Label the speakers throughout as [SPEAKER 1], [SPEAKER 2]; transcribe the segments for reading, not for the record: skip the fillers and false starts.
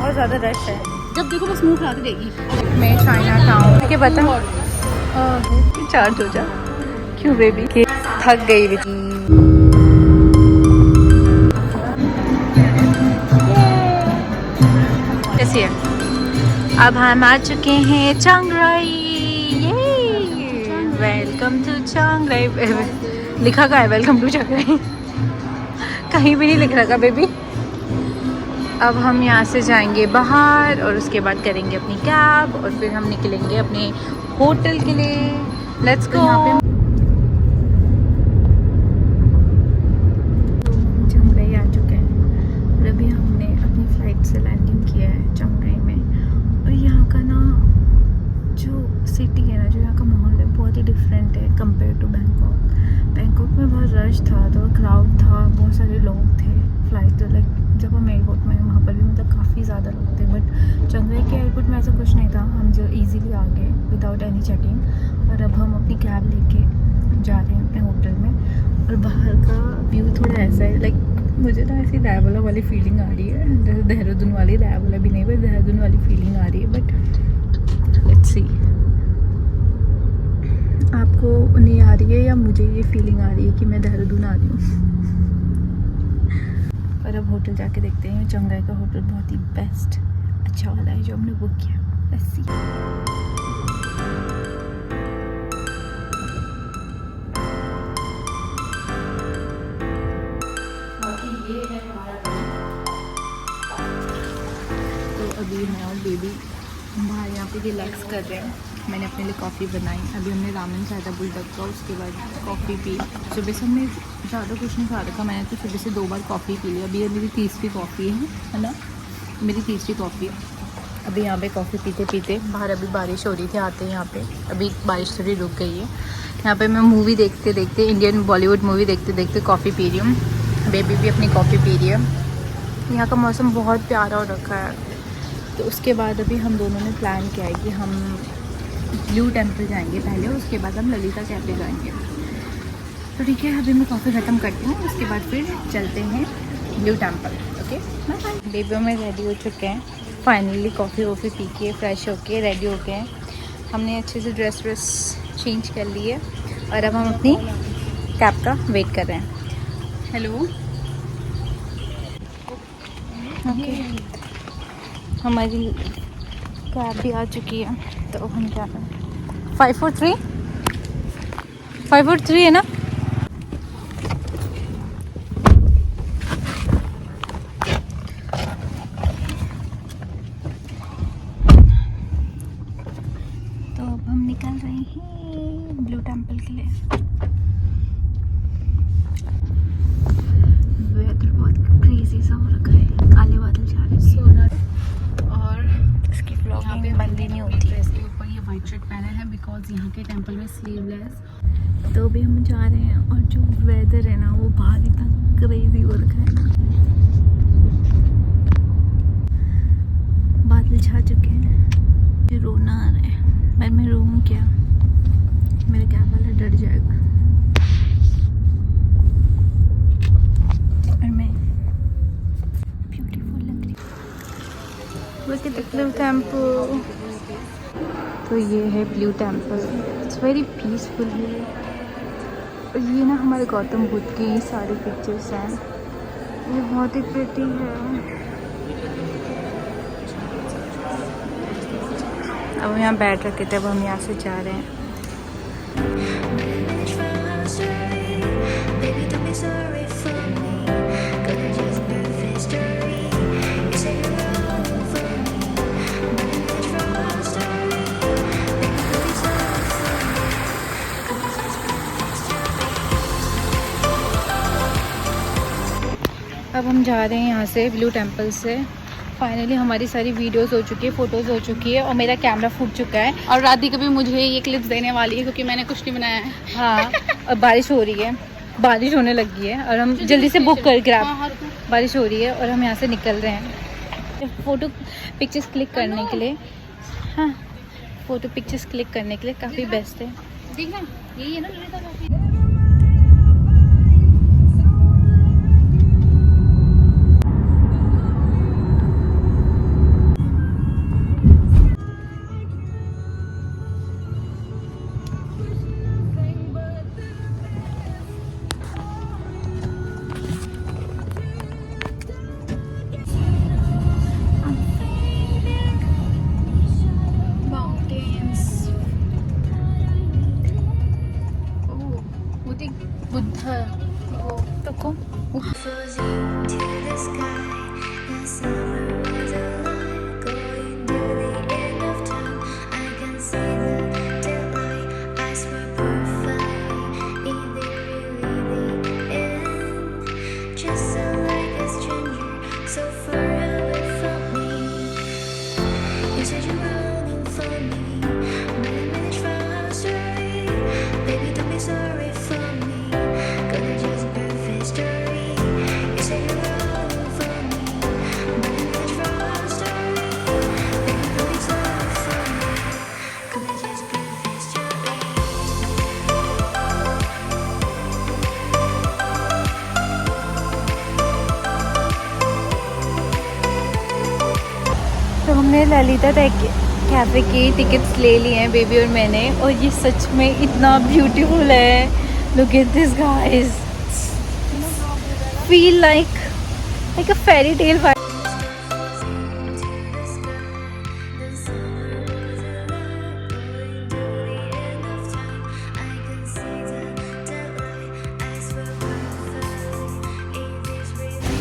[SPEAKER 1] बहुत ज़्यादा रश है।
[SPEAKER 2] जब देखो बस मुँह खिलाती रहेगी।
[SPEAKER 1] मैं चाइना टाउन के पता चार्ज हो जा क्यों बेबी थक गई बेटी। कैसी है? अब हम आ चुके हैं चिंग राई। वेलकम टू चिंग राई। लिखा का है वेलकम टू चिंग राई, कहीं भी नहीं लिख रखा बेबी। अब हम यहाँ से जाएंगे बाहर और उसके बाद करेंगे अपनी कैब और फिर हम निकलेंगे अपने होटल के लिए। Let's go. चिंग राई आ चुके हैं और अभी हमने अपनी फ्लाइट से लैंडिंग किया है चिंग राई में। और यहाँ का ना जो सिटी है ना, जो यहाँ का माहौल है बहुत ही डिफरेंट है कंपेयर टू बैंकॉक। बैंकॉक में बहुत रश था, तो क्राउड था, बहुत सारे लोग थे। फ्लाइट तो लाइक जब हम एयरपोर्ट में वहाँ पर भी मतलब काफ़ी ज़्यादा लोग थे। बट चिंग राई के एयरपोर्ट में ऐसा कुछ नहीं था, हम जो ईज़िली आ गए विदाउट एनी चेकिंग। और अब हम अपनी कैब लेके जा रहे हैं अपने होटल में। और बाहर का व्यू थोड़ा ऐसा है, लाइक मुझे ना ऐसी रैवला वाली फीलिंग आ रही है, जैसे देहरादून वाली, रैवला भी नहीं बट देहरादून वाली फीलिंग आ रही है। बट लेट्स सी आपको नहीं आ रही है या मुझे ये फीलिंग आ रही है कि मैं देहरादून आ रही हूँ। और अब होटल जाके देखते हैं। चिंग राई का होटल बहुत ही बेस्ट अच्छा वाला है जो हमने बुक किया। Let's see. तो अभी मैं और बेबी बाहर यहाँ पे रिलैक्स कर रहे हैं। मैंने अपने लिए कॉफ़ी बनाई। अभी हमने रामेन खाया था बुलडक का, उसके बाद कॉफ़ी पी। सुबह से हमने ज़्यादा कुछ नहीं खा रखा, मैंने तो सुबह से 2 बार कॉफ़ी पी ली। अभी ये मेरी तीसरी कॉफ़ी है ना, मेरी तीसरी कॉफ़ी है। अभी यहाँ पे कॉफ़ी पीते पीते बाहर अभी बारिश हो रही थी आते यहाँ पे, अभी बारिश थोड़ी रुक गई है। यहाँ पे मैं मूवी देखते देखते, इंडियन बॉलीवुड मूवी देखते देखते कॉफ़ी पी रही हूँ। बेबी भी अपनी कॉफ़ी पी रही है। यहाँ का मौसम बहुत प्यारा हो रखा है। तो उसके बाद अभी हम दोनों ने प्लान किया है कि हम ब्लू टेम्पल जाएंगे पहले, उसके बाद हम ललिता कैफे जाएंगे। तो ठीक है, अभी मैं कॉफ़ी ख़त्म करती हूँ, उसके बाद फिर चलते हैं blue temple. Okay bye bye. Baby में रेडी हो चुके हैं फाइनली, कॉफ़ी वॉफ़ी पी के फ्रेश होके रेडी हो गए हैं। हमने अच्छे से ड्रेस व्रेस चेंज कर ली है और अब हम अपनी कैब का वेट कर रहे हैं।
[SPEAKER 2] हेलो।
[SPEAKER 1] ओके हमारी कैब भी आ चुकी है, तो अब हम जा रहे हैं। 543 है ना। तो अब हम निकल रहे हैं ब्लू टेम्पल के लिए। वेदर बहुत क्रेजी सा हो रखा है, काले बादल जा रहे हैं और इसकी व्लॉगिंग बंद ही नहीं होती।
[SPEAKER 2] ड्रेस के ऊपर ये वाइट शर्ट पहना है बिकॉज यहाँ के टेंपल में स्लीवलेस।
[SPEAKER 1] तो अभी हम जा रहे हैं और जो वेदर है ना वो बाहर इतना क्रेजी हो रखा है ना, बादल छा चुके हैं। मुझे रोना आ रहा है, पर मैं रोऊं क्या, मेरा कैब वाला डर जाएगा। और मैं ब्यूटीफुल लग रही हूँ। Look at the blue temple। तो ये है blue temple, it's very peaceful है। और ये ना हमारे गौतम बुद्ध की सारी पिक्चर्स हैं, ये बहुत ही प्रिटी है। अब हम यहाँ बैठ रखे थे, अब हम यहाँ से जा रहे हैं। अब हम जा रहे हैं यहाँ से ब्लू टेम्पल से। फाइनली हमारी सारी वीडियोस हो चुकी है, फ़ोटोज़ हो चुकी है और मेरा कैमरा फूट चुका है।
[SPEAKER 2] और राधिका भी मुझे ये क्लिप्स देने वाली है क्योंकि मैंने कुछ नहीं बनाया है।
[SPEAKER 1] हाँ और बारिश हो रही है, बारिश होने लगी है और हम जल्दी से बुक कर ग्रैब। बारिश हो रही है और हम यहाँ से निकल रहे हैं फ़ोटो पिक्चर्स क्लिक करने के लिए। हाँ फ़ोटो पिक्चर्स क्लिक करने के लिए काफ़ी बेस्ट है।
[SPEAKER 2] देखना यही है ना।
[SPEAKER 1] तो हमने ललिता कैफ़े की टिकट्स ले लिए हैं बेबी और मैंने, और ये सच में इतना ब्यूटीफुल है। Look at this guys, feel like a fairy tale.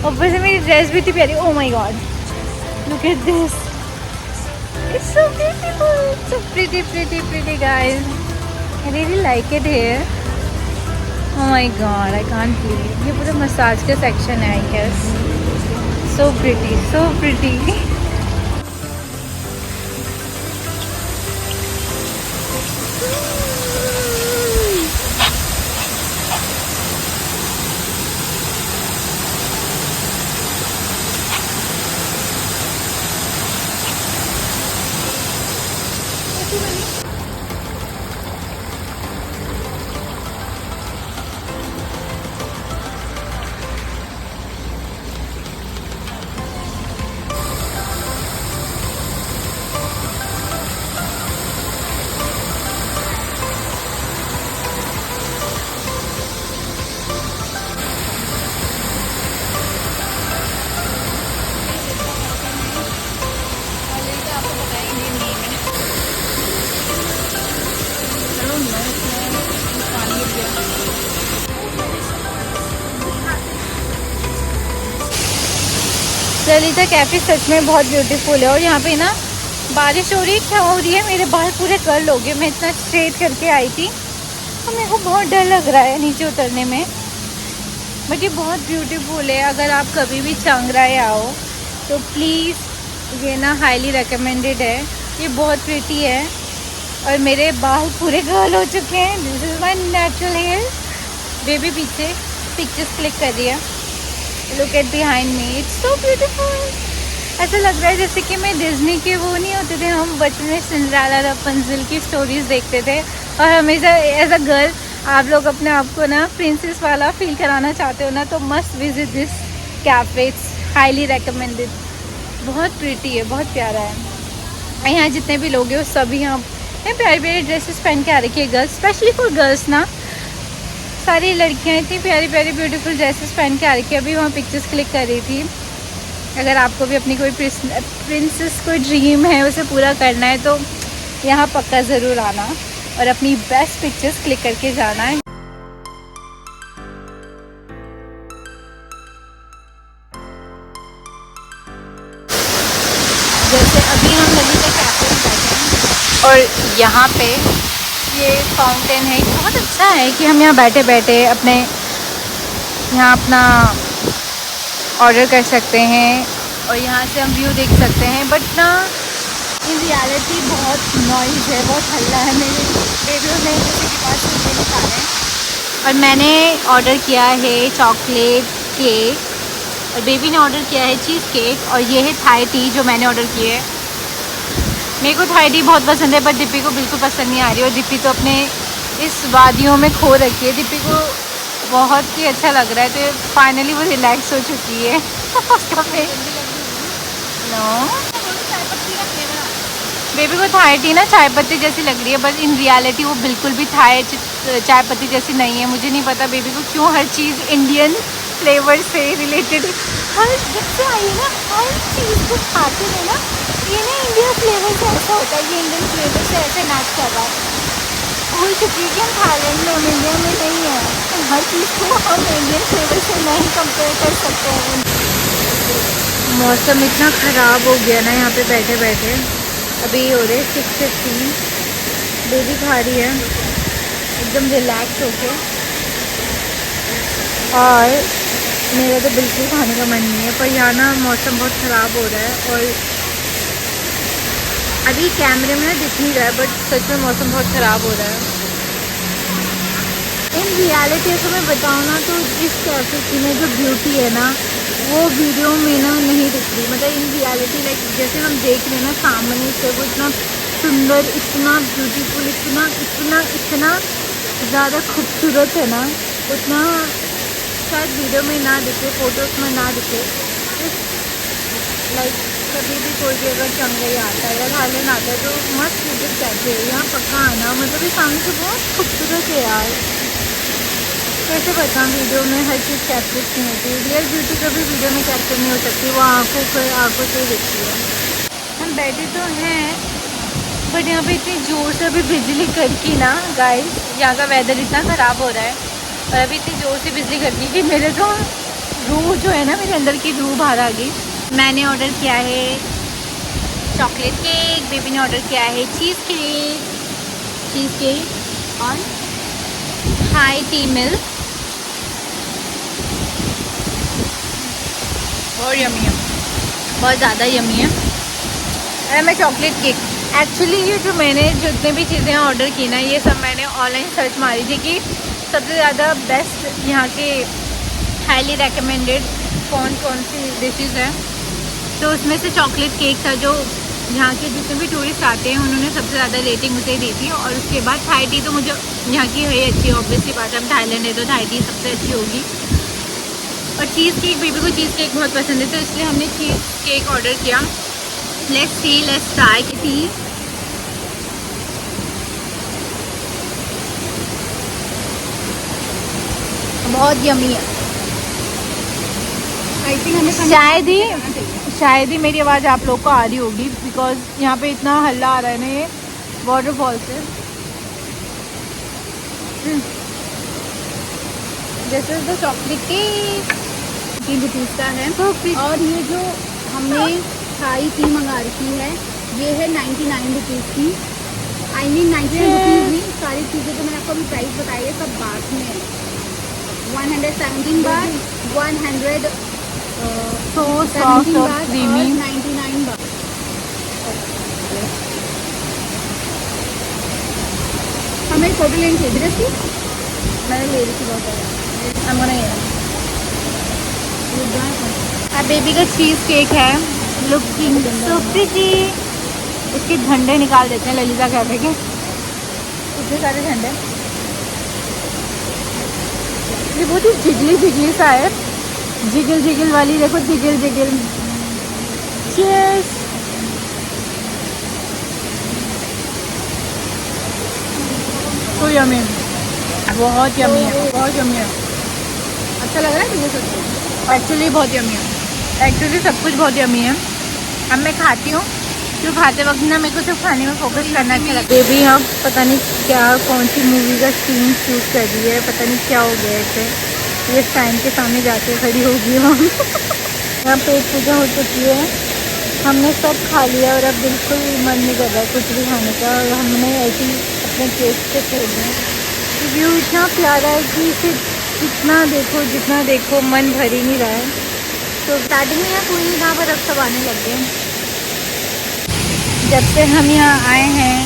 [SPEAKER 1] ऊपर से मेरी ड्रेस भी थी प्यारी। Oh my God, look at this, it's so beautiful, so pretty guys. I really like it here. Oh my God, I can't believe. ये पूरा massage का section है I guess. So pretty, so pretty. Lalitha cafe सच में बहुत beautiful है, और यहाँ पे ना बारिश हो रही है, क्या हो रही है, मेरे बाल पूरे कर्ल हो गए। मैं इतना स्ट्रेट करके आई थी, तो मेरे को बहुत डर लग रहा है नीचे उतरने में। बट ये बहुत ब्यूटीफुल है। अगर आप कभी भी चांगराई आओ तो प्लीज़, ये ना हाईली रिकमेंडेड है। ये बहुत प्रिटी है, और मेरे बाल पूरे कर्ल हो चुके हैं। This is my natural hair. Baby पीछे पिक्चर्स क्लिक कर रही है। Look at behind me, it's so beautiful. ऐसा लग रहा है जैसे कि मैं डिज्नी के वो नहीं होते थे, हम बचपन में सिंड्रेला रपुंज़ल की स्टोरीज़ देखते थे, और हमेशा एज अ गर्ल आप लोग अपने आप को ना प्रिंसेस वाला फील कराना चाहते हो ना, तो must visit this cafe, it's highly recommended. बहुत प्रिटी है, बहुत प्यारा है। और यहाँ जितने भी लोग हैं वो सभी यहाँ प्यारी प्यारी ड्रेसेस पहन के आ रखी है गर्ल्स, स्पेशली फॉर गर्ल्स ना। सारी लड़कियाँ इतनी प्यारी प्यारी ब्यूटीफुल ड्रेसेस पहन के आ रखी है। अभी वहाँ पिक्चर्स क्लिक कर रही थी। अगर आपको भी अपनी कोई प्रिंसेस कोई ड्रीम है उसे पूरा करना है तो यहाँ पक्का ज़रूर आना और अपनी बेस्ट पिक्चर्स क्लिक करके जाना है। जैसे अभी हम ललिता कैफे में बैठे हैं और यहाँ पे ये फाउंटेन है। बहुत अच्छा है कि हम यहाँ बैठे बैठे अपने यहाँ अपना ऑर्डर कर सकते हैं और यहाँ से हम व्यू देख सकते हैं। बट ना इन रियलिटी बहुत नॉइज़ है, बहुत हल्ला है। मेरे बेबी में जैसे कि पास से निकाले हैं। और मैंने ऑर्डर किया है चॉकलेट केक और बेबी ने ऑर्डर किया है चीज़ केक, और ये है थाई टी जो मैंने ऑर्डर की है। मेरे को थाई टी बहुत पसंद है, बट दीपी को बिल्कुल पसंद नहीं आ रही, और दीपी तो अपने इस वादियों में खो रखी है। दीपी को बहुत ही अच्छा लग रहा है, तो फाइनली वो रिलैक्स हो चुकी है। उसका फेस नो बेबी को थाई टी ना चाय पत्ती जैसी लग रही है, बट इन रियलिटी वो बिल्कुल भी चाय पत्ती जैसी नहीं है। मुझे नहीं पता बेबी को क्यों हर चीज़ इंडियन फ्लेवर से रिलेटेड, हर जब से आई है ना हर चीज़ को खाते हैं ना, ये ना इंडियन फ्लेवर से ऐसा होता है, ये इंडियन फ्लेवर से ऐसे मैच कर रहा है। भूल चुकी है कि हम थाईलैंड में हम इंडिया में नहीं है, तो हर चीज़ को हम इंडियन फ्लेवर से नहीं कंपेयर कर सकते हैं। मौसम इतना ख़राब हो गया ना यहाँ पे बैठे बैठे। अभी हो रहे 6:15, बेबी खा रही है एकदम रिलैक्स होके, और मेरा तो बिल्कुल खाने का मन नहीं है। पर यहाँ ना मौसम बहुत ख़राब हो रहा है, और अभी कैमरे में दिख नहीं रहा है, बट सच में मौसम बहुत ख़राब हो रहा है। इन रियलिटी अगर मैं बताऊँ ना, तो इस कैफे की में जो ब्यूटी है ना वो वीडियो में ना नहीं दिख रही। मतलब इन रियलिटी लाइक जैसे हम देख रहे हैं ना सामने से, वो इतना सुंदर, इतना ब्यूटीफुल, इतना इतना इतना ज़्यादा खूबसूरत है ना, उतना शायद वीडियो में ना दिखे, फ़ोटोज़ में ना दिखे। लाइक कभी भी कोई भी अगर चंगई आता है या थाईलैंड आता है तो मस्त विजिट कैफे है, यहाँ पक्का आना। मतलब ये सामने से बहुत खूबसूरत है यार, कैसे बताऊँ, वीडियो में हर चीज़ कैप्चर नहीं होती। रियल ब्यूटी कभी वीडियो में कैप्चर नहीं हो सकती, वो आँखों से ही दिखती है। हम बैठे तो हैं बट यहाँ पे इतनी ज़ोर से अभी बिजली कड़की ना गाइस, यहाँ का वेदर इतना ख़राब हो रहा है और अभी इतनी ज़ोर से बिजली कड़की कि मेरे तो रूह जो है ना, मेरे अंदर की रूह बाहर आ गई। मैंने ऑर्डर किया है चॉकलेट केक, बेबी ने ऑर्डर किया है चीज़ केक और हाई टी मिल्क। बहुत यमी है, बहुत ज़्यादा यमी है। अरे मैं चॉकलेट केक, एक्चुअली ये जो मैंने जितने भी चीज़ें ऑर्डर की ना, ये सब मैंने ऑनलाइन सर्च मारी थी कि सबसे ज़्यादा बेस्ट यहाँ के हाईली रेकमेंडेड कौन सी डिशेज़ हैं। तो उसमें से चॉकलेट केक था, जो यहाँ के जितने भी टूरिस्ट आते हैं उन्होंने सबसे ज़्यादा रेटिंग उसे दी थी। और उसके बाद थाई टी तो मुझे यहाँ की है अच्छी, ऑब्वियसली बात है, हम थाईलैंड है तो थाई टी सबसे अच्छी होगी। और चीज़ केक, बेबी को चीज़ केक बहुत पसंद है तो इसलिए हमने चीज़ केक ऑर्डर किया। लेट्स ट्राई थी। बहुत यमी है।
[SPEAKER 2] आई थिंक हमें
[SPEAKER 1] शायद ही मेरी आवाज़ आप लोग को आ रही होगी बिकॉज यहाँ पे इतना हल्ला आ रहा है ना ये वाटरफॉल से। This is the chocolate cake,
[SPEAKER 2] 3 rupees का है।
[SPEAKER 1] तो
[SPEAKER 2] और ये जो हमने थाई टी मंगा रखी है ये है 99 रुपीज़ की। आई मीन 99 रुपीज़ नहीं, सारी चीज़ें जो मैंने आपको अभी प्राइस बताई है सब बात में है। 117 बार, 100
[SPEAKER 1] so soft और
[SPEAKER 2] बार
[SPEAKER 1] creamy।
[SPEAKER 2] और 99 बार। हमें फोटो लेनी चाहिए दृष्टि, मैंने ले रही थी बहुत सारा।
[SPEAKER 1] I'm gonna eat अब बेबी का चीज़ केक है, लुकिंग सो प्रिटी। इसके झंडे निकाल देते हैं ललिता कैफे के, इतने सारे झंडे। ये बहुत ही जिगली सा है, जिगल वाली, देखो जिगल। चीयर्स। तो यमी, बहुत यमी है, बहुत यमी है।
[SPEAKER 2] अच्छा लग रहा है तुझे सबसे?
[SPEAKER 1] एक्चुअली बहुत यमी है, एक्चुअली सब कुछ बहुत यमी है। अब मैं खाती हूँ, जो खाते वक्त ना मेरे को सिर्फ खाने में फोकस करना अच्छा लगता है। बेबी हम पता नहीं क्या कौन सी मूवी का सीन शूट कर रही है, पता नहीं क्या हो गया इसे, ये स्टैंड के सामने जाके खड़ी होगी हम। यहाँ पेट पूजा हो चुकी है, हमने सब खा लिया और अब बिल्कुल मन नहीं कर रहा है कुछ भी खाने का। और हमने ऐसे ही अपने केक से छोड़ दिया। व्यू इतना प्यारा है कि सिर्फ जितना देखो मन भर ही नहीं रहा है। तो स्टार्टिंग में यहाँ पूरी यहाँ पर अब सब आने लग गए। जब से हम यहाँ आए हैं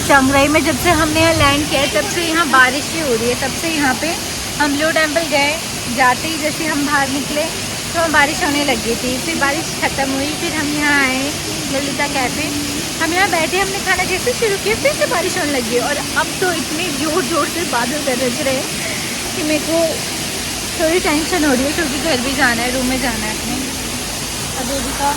[SPEAKER 1] चियांग राई में, जब से हमने यहाँ लैंड किया है तब से यहाँ बारिश ही हो रही है। तब से यहाँ पे हम लो टेम्पल गए, जाते ही जैसे हम बाहर निकले तो बारिश होने लगी थी, फिर बारिश ख़त्म हुई, फिर हम यहाँ आए ललिता कैफ़े। हम यहाँ बैठे, हमने खाना जैसे शुरू किया फिर से बारिश होने लगी। और अब तो इतने ज़ोर से बादल गरज रहे कि मेरे को थोड़ी टेंशन हो रही है क्योंकि घर भी जाना है, रूम में जाना है अपने। अभी का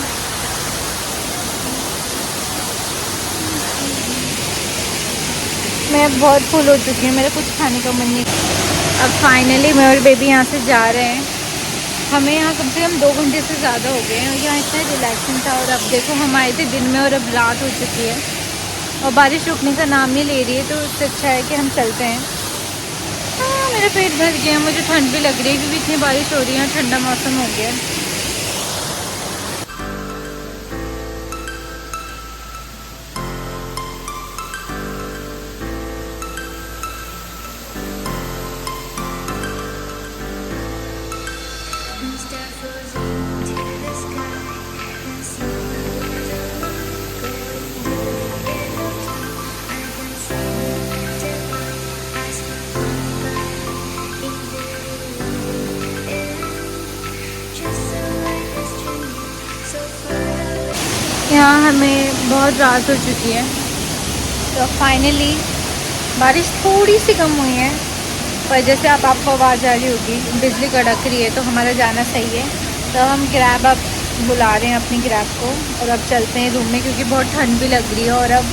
[SPEAKER 1] मैं बहुत फुल हो चुकी हूँ, मेरा कुछ खाने का मन नहीं। अब फाइनली मैं और बेबी यहाँ से जा रहे हैं। हमें यहाँ कम से कम 2 घंटे से ज़्यादा हो गए हैं और यहाँ इतना रिलैक्सिंग था। और अब देखो हम आए थे दिन में और अब रात हो चुकी है और बारिश रुकने का नाम नहीं ले रही है, तो उससे अच्छा है कि हम चलते हैं। हाँ, मेरा पेट भर गया, मुझे ठंड भी लग रही है क्योंकि इतनी बारिश हो रही है, ठंडा मौसम हो गया। यहाँ हमें बहुत रात हो चुकी है तो फाइनली बारिश थोड़ी सी कम हुई है, पर जैसे आपको आवाज़ आ रही होगी बिजली कड़क रही है तो हमारा जाना सही है। तो हम ग्रैब अप बुला रहे हैं अपनी ग्रैब को और अब चलते हैं रूम में, क्योंकि बहुत ठंड भी लग रही है और अब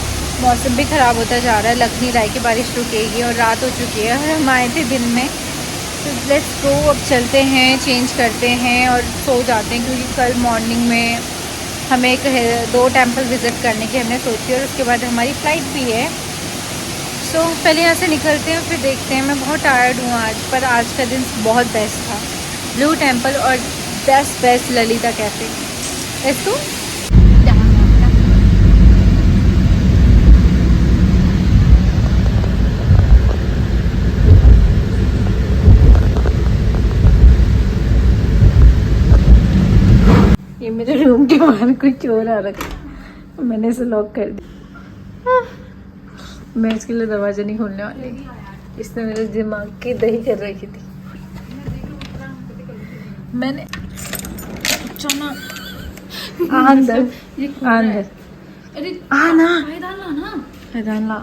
[SPEAKER 1] मौसम भी ख़राब होता जा रहा है। लग नहीं रहा है कि बारिश रुकेगी और रात हो चुकी है और हम आए थे दिन में। तो लेट्स गो, अब चलते हैं, चेंज करते हैं और सो जाते हैं, क्योंकि कल मॉर्निंग में हमें 2 टेम्पल विज़िट करने की हमने सोची और उसके बाद हमारी फ़्लाइट भी है। सो पहले यहाँ से निकलते हैं फिर देखते हैं। मैं बहुत टायर्ड हूँ आज, पर आज का दिन बहुत बेस्ट था। ब्लू टेम्पल और बेस्ट ललिता कैफ़े। इसको ये मेरे रूम के बाहर कोई चोर आ रखा, मैंने इसे लॉक कर दिया। मैं इसके लिए दरवाज़ा नहीं खोलने वाली, इसने मेरे दिमाग की दही कर रखी थी। मैंने चना अंदर आना हैदान ला।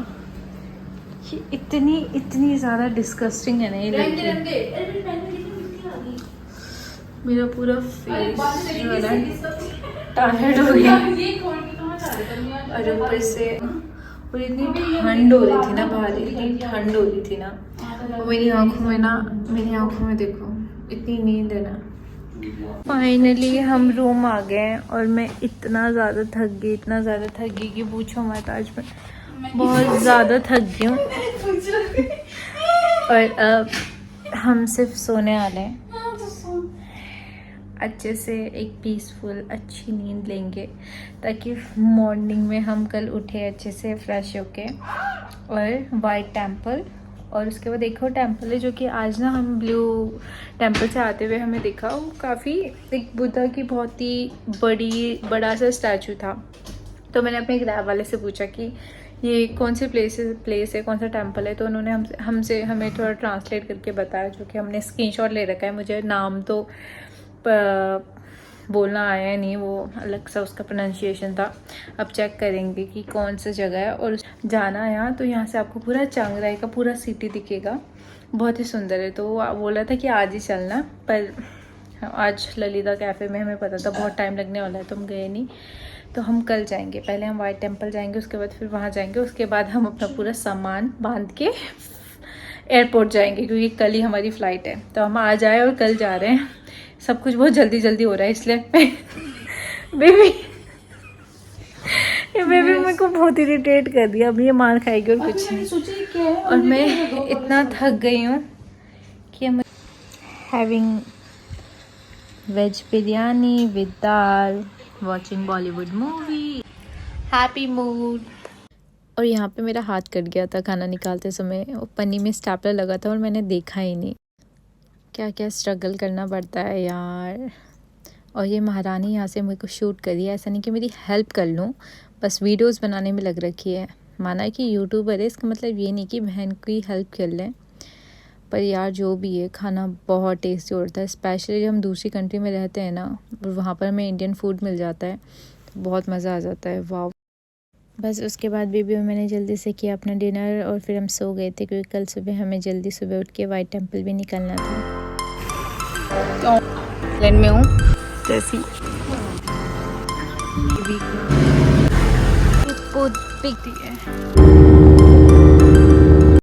[SPEAKER 1] ये इतनी ज़्यादा डिस्गस्टिंग है ना ये लड़की। मेरा पूरा फेस जो है ना टायर्ड हो गया और ऊपर से और इतनी ठंड हो रही थी ना बाहर, इतनी ठंड हो रही थी ना। और मेरी आंखों में देखो इतनी नींद है ना। फाइनली हम रूम आ गए हैं और मैं इतना ज़्यादा थक गई कि पूछो मत। आज मैं बहुत ज़्यादा थक गई हूँ और अब हम सिर्फ सोने वाले हैं। अच्छे से एक पीसफुल अच्छी नींद लेंगे ताकि मॉर्निंग में हम कल उठे अच्छे से फ्रेश होके। और वाइट टेम्पल और उसके बाद देखो टेम्पल है जो कि आज ना हम ब्लू टेम्पल से आते हुए हमें दिखा। वो काफ़ी एक बुद्धा की बहुत ही बड़ा सा स्टैचू था। तो मैंने अपने ग्रैब वाले से पूछा कि ये कौन सी प्लेस है, कौन सा टेम्पल है। तो उन्होंने हमें थोड़ा ट्रांसलेट करके बताया, जो कि हमने स्क्रीनशॉट ले रखा है। मुझे नाम तो बोलना आया नहीं, वो अलग सा उसका प्रोनाउंसिएशन था। अब चेक करेंगे कि कौन सा जगह है। और जाना है यहाँ, तो यहाँ से आपको पूरा चांग राई का पूरा सिटी दिखेगा, बहुत ही सुंदर है। तो वो बोला था कि आज ही चलना, पर आज ललिता कैफ़े में हमें पता था बहुत टाइम लगने वाला है तो हम गए नहीं। तो हम कल जाएंगे, पहले हम वाइट टेम्पल जाएंगे, उसके बाद फिर वहाँ जाएंगे, उसके बाद हम अपना पूरा सामान बांध के एयरपोर्ट जाएंगे, क्योंकि कल ही हमारी फ़्लाइट है। तो हम आज आए और कल जा रहे हैं। सब कुछ बहुत जल्दी हो रहा है, इसलिए बेबी मेरे को बहुत इरिटेट कर दिया। अब ये मार खाएगी और कुछ नहीं। और मैं इतना थक गई हूँ कि हम having veg biryani with dal, watching Bollywood movie, happy mood. और यहाँ पे मेरा हाथ कट गया था खाना निकालते समय, वो पन्नी में स्टेपलर लगा था और मैंने देखा ही नहीं। क्या क्या स्ट्रगल करना पड़ता है यार। और ये महारानी यहाँ से मेरे को शूट करी है, ऐसा नहीं कि मेरी हेल्प कर लूँ, बस वीडियोस बनाने में लग रखी है। माना कि यूट्यूबर है, इसका मतलब ये नहीं कि बहन की हेल्प कर लें। पर यार जो भी है, खाना बहुत टेस्टी होता है, स्पेशली जब हम दूसरी कंट्री में रहते हैं ना, वहाँ पर हमें इंडियन फूड मिल जाता है तो बहुत मज़ा आ जाता है। वाह। बस उसके बाद बेबी और मैंने जल्दी से किया अपना डिनर और फिर हम सो गए थे, क्योंकि कल सुबह हमें जल्दी सुबह उठ के वाइट टेम्पल भी निकलना था। तो प्लेन में हूँ जैसी पिकती है।